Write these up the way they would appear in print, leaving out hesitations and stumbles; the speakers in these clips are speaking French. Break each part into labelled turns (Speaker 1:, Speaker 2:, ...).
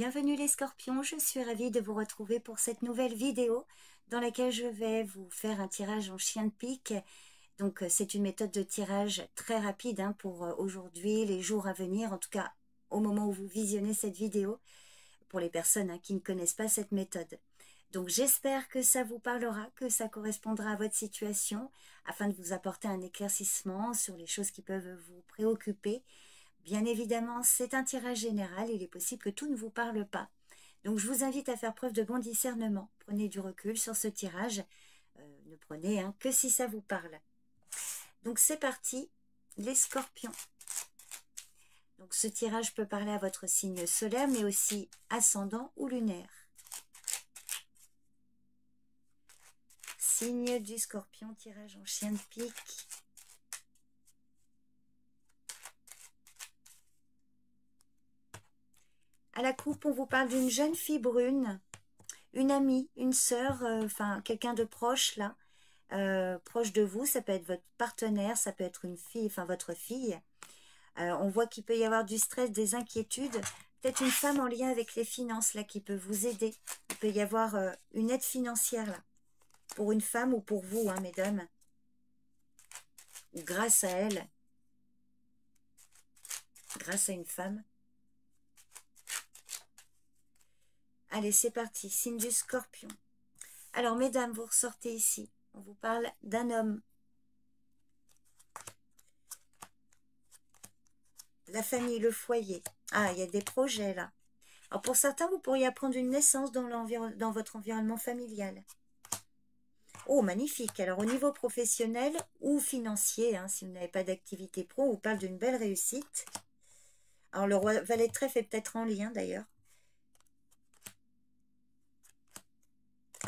Speaker 1: Bienvenue les scorpions, je suis ravie de vous retrouver pour cette nouvelle vidéo dans laquelle je vais vous faire un tirage en chien de pique. Donc c'est une méthode de tirage très rapide pour aujourd'hui, les jours à venir, en tout cas au moment où vous visionnez cette vidéo, pour les personnes qui ne connaissent pas cette méthode. Donc j'espère que ça vous parlera, que ça correspondra à votre situation, afin de vous apporter un éclaircissement sur les choses qui peuvent vous préoccuper. Bien évidemment, c'est un tirage général, il est possible que tout ne vous parle pas. Donc je vous invite à faire preuve de bon discernement. Prenez du recul sur ce tirage, ne prenez que si ça vous parle. Donc c'est parti, les scorpions. Donc ce tirage peut parler à votre signe solaire, mais aussi ascendant ou lunaire. Signe du scorpion, tirage en chien de pique. À la coupe, on vous parle d'une jeune fille brune, une amie, une sœur, enfin quelqu'un de proche là, proche de vous. Ça peut être votre partenaire, ça peut être une fille, enfin votre fille. On voit qu'il peut y avoir du stress, des inquiétudes. Peut-être une femme en lien avec les finances là qui peut vous aider. Il peut y avoir une aide financière là, pour une femme ou pour vous, mesdames. Ou grâce à elle, grâce à une femme. Allez, c'est parti, signe du scorpion. Alors, mesdames, vous ressortez ici. On vous parle d'un homme. La famille, le foyer. Ah, il y a des projets là. Alors, pour certains, vous pourriez apprendre une naissance dans votre environnement familial. Oh, magnifique. Alors, au niveau professionnel ou financier, si vous n'avez pas d'activité pro, on vous parle d'une belle réussite. Alors, le roi valet de trèfle est peut-être en lien d'ailleurs.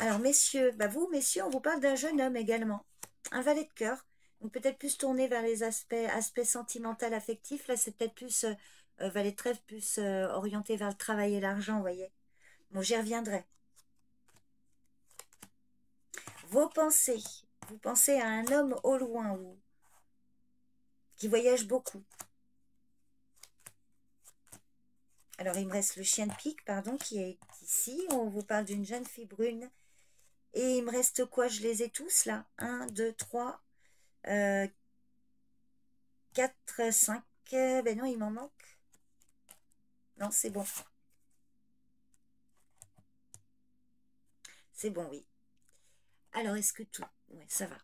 Speaker 1: Alors, messieurs, vous, messieurs, on vous parle d'un jeune homme également. Un valet de cœur. Donc, peut-être plus tourné vers les aspects sentimentaux, affectifs. Là, c'est peut-être plus valet de trèfle, plus orienté vers le travail et l'argent, vous voyez. Bon, j'y reviendrai. Vos pensées. Vous pensez à un homme au loin qui voyage beaucoup. Alors, il me reste le chien de pique, pardon, qui est ici. On vous parle d'une jeune fille brune. Et il me reste quoi? Je les ai tous, là. 1, 2, 3, 4, 5. Ben non, il m'en manque. Non, c'est bon. C'est bon, oui. Alors, est-ce que tout... Oui, ça va.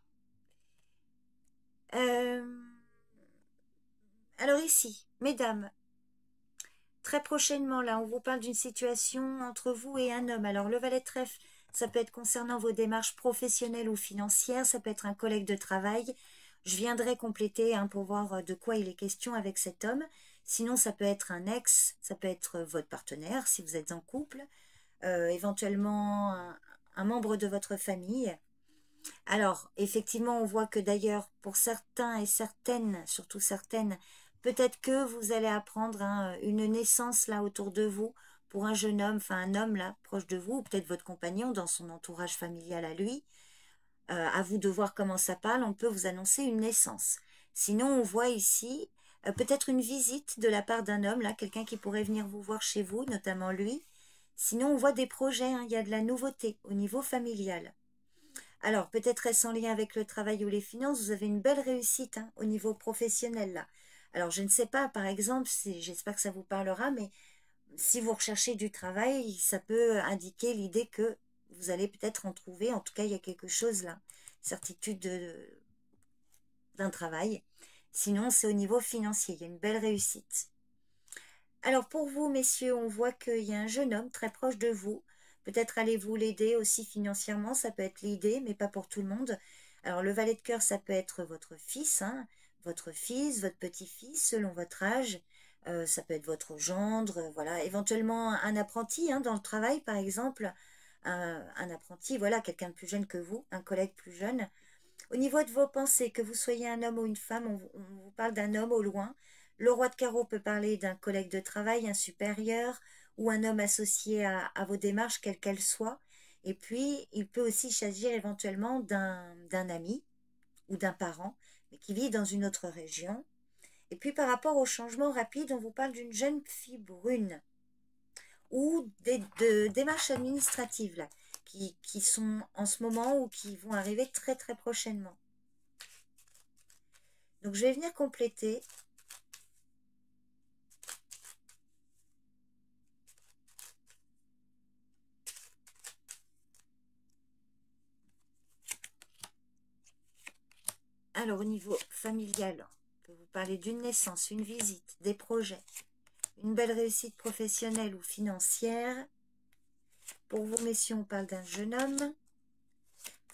Speaker 1: Alors ici, mesdames, très prochainement, là, on vous parle d'une situation entre vous et un homme. Alors, le valet de trèfle, ça peut être concernant vos démarches professionnelles ou financières. Ça peut être un collègue de travail. Je viendrai compléter pour voir de quoi il est question avec cet homme. Sinon, ça peut être un ex, ça peut être votre partenaire si vous êtes en couple. Éventuellement, un membre de votre famille. Alors, effectivement, on voit que d'ailleurs, pour certains et certaines, surtout certaines, peut-être que vous allez apprendre une naissance là autour de vous pour un jeune homme, enfin un homme là proche de vous, ou peut-être votre compagnon dans son entourage familial à lui. À vous de voir comment ça parle, on peut vous annoncer une naissance. Sinon, on voit ici peut-être une visite de la part d'un homme, là, quelqu'un qui pourrait venir vous voir chez vous, notamment lui. Sinon, on voit des projets, il y a de la nouveauté au niveau familial. Alors, peut-être est-ce en lien avec le travail ou les finances, vous avez une belle réussite au niveau professionnel là. Alors, je ne sais pas, par exemple, j'espère que ça vous parlera, mais si vous recherchez du travail, ça peut indiquer l'idée que vous allez peut-être en trouver. En tout cas, il y a quelque chose là, certitude d'un travail. Sinon, c'est au niveau financier, il y a une belle réussite. Alors, pour vous, messieurs, on voit qu'il y a un jeune homme très proche de vous. Peut-être allez-vous l'aider aussi financièrement, ça peut être l'idée, mais pas pour tout le monde. Alors, le valet de cœur, ça peut être votre fils, votre fils, votre petit-fils, selon votre âge. Ça peut être votre gendre, voilà. Éventuellement, un apprenti dans le travail, par exemple. Un apprenti, voilà, quelqu'un de plus jeune que vous, un collègue plus jeune. Au niveau de vos pensées, que vous soyez un homme ou une femme, on vous parle d'un homme au loin. Le roi de carreau peut parler d'un collègue de travail, un supérieur, ou un homme associé à vos démarches, quelles qu'elles soient. Et puis, il peut aussi s'agir éventuellement d'un ami ou d'un parent, mais qui vit dans une autre région. Et puis, par rapport au changement rapide, on vous parle d'une jeune fille brune. ou de démarches administratives là, qui sont en ce moment ou qui vont arriver très très prochainement. Donc je vais venir compléter. Alors, au niveau familial, on peut vous parler d'une naissance, une visite, des projets, une belle réussite professionnelle ou financière. Pour vous, messieurs, on parle d'un jeune homme.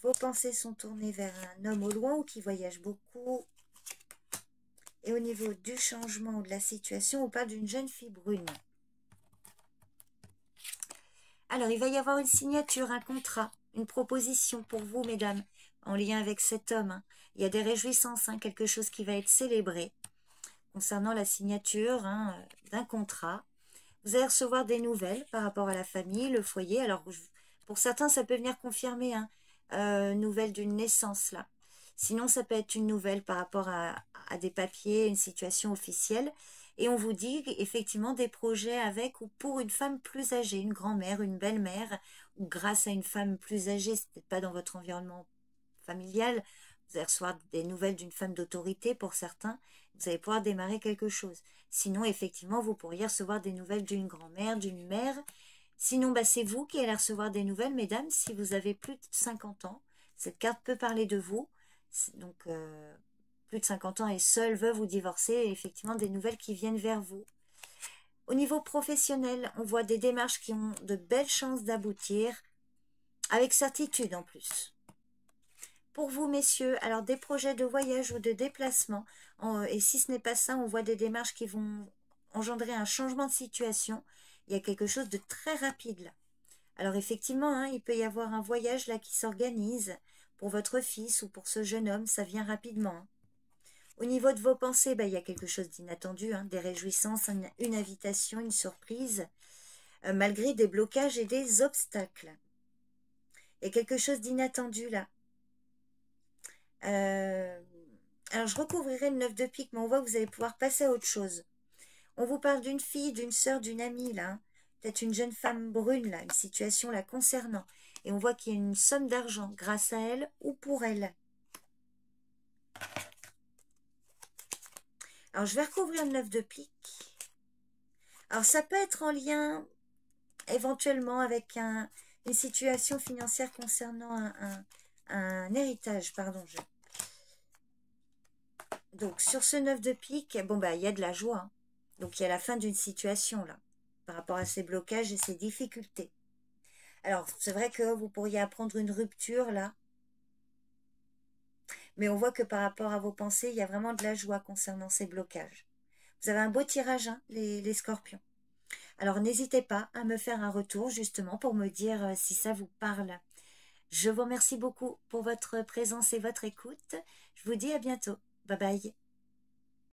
Speaker 1: Vos pensées sont tournées vers un homme au loin ou qui voyage beaucoup. Et au niveau du changement ou de la situation, on parle d'une jeune fille brune. Alors, il va y avoir une signature, un contrat, une proposition pour vous, mesdames, en lien avec cet homme. Hein. Il y a des réjouissances, hein, quelque chose qui va être célébré concernant la signature d'un contrat. Vous allez recevoir des nouvelles par rapport à la famille, le foyer. Alors, pour certains, ça peut venir confirmer, nouvelle d'une naissance, là. Sinon, ça peut être une nouvelle par rapport à des papiers, une situation officielle. Et on vous dit effectivement des projets avec ou pour une femme plus âgée, une grand-mère, une belle-mère, ou grâce à une femme plus âgée, c'est peut-être pas dans votre environnement familial. Vous allez recevoir des nouvelles d'une femme d'autorité pour certains. Vous allez pouvoir démarrer quelque chose. Sinon, effectivement, vous pourriez recevoir des nouvelles d'une grand-mère, d'une mère. Sinon, bah, c'est vous qui allez recevoir des nouvelles, mesdames, si vous avez plus de 50 ans. Cette carte peut parler de vous. Donc, plus de 50 ans et seule, veuve ou divorcée, effectivement, des nouvelles qui viennent vers vous. Au niveau professionnel, on voit des démarches qui ont de belles chances d'aboutir, avec certitude en plus. Pour vous, messieurs, alors des projets de voyage ou de déplacement, et si ce n'est pas ça, on voit des démarches qui vont engendrer un changement de situation. Il y a quelque chose de très rapide là. Alors effectivement, hein, il peut y avoir un voyage là qui s'organise pour votre fils ou pour ce jeune homme, ça vient rapidement. Hein. Au niveau de vos pensées, bah, il y a quelque chose d'inattendu, hein, des réjouissances, une invitation, une surprise, malgré des blocages et des obstacles. Il y a quelque chose d'inattendu là. Alors, je recouvrirai le 9 de pique, mais on voit que vous allez pouvoir passer à autre chose. On vous parle d'une fille, d'une sœur, d'une amie, là. Hein. Peut-être une jeune femme brune, là, une situation la concernant. Et on voit qu'il y a une somme d'argent grâce à elle ou pour elle. Alors, je vais recouvrir le 9 de pique. Alors, ça peut être en lien, éventuellement, avec une situation financière concernant un héritage, pardon. Donc, sur ce 9 de pique, bon, bah, il y a de la joie. Hein. Donc, il y a la fin d'une situation, là, par rapport à ces blocages et ces difficultés. Alors, c'est vrai que vous pourriez apprendre une rupture, là. Mais on voit que par rapport à vos pensées, il y a vraiment de la joie concernant ces blocages. Vous avez un beau tirage, hein, les scorpions. Alors, n'hésitez pas à me faire un retour, justement, pour me dire si ça vous parle. Je vous remercie beaucoup pour votre présence et votre écoute. Je vous dis à bientôt. Bye bye.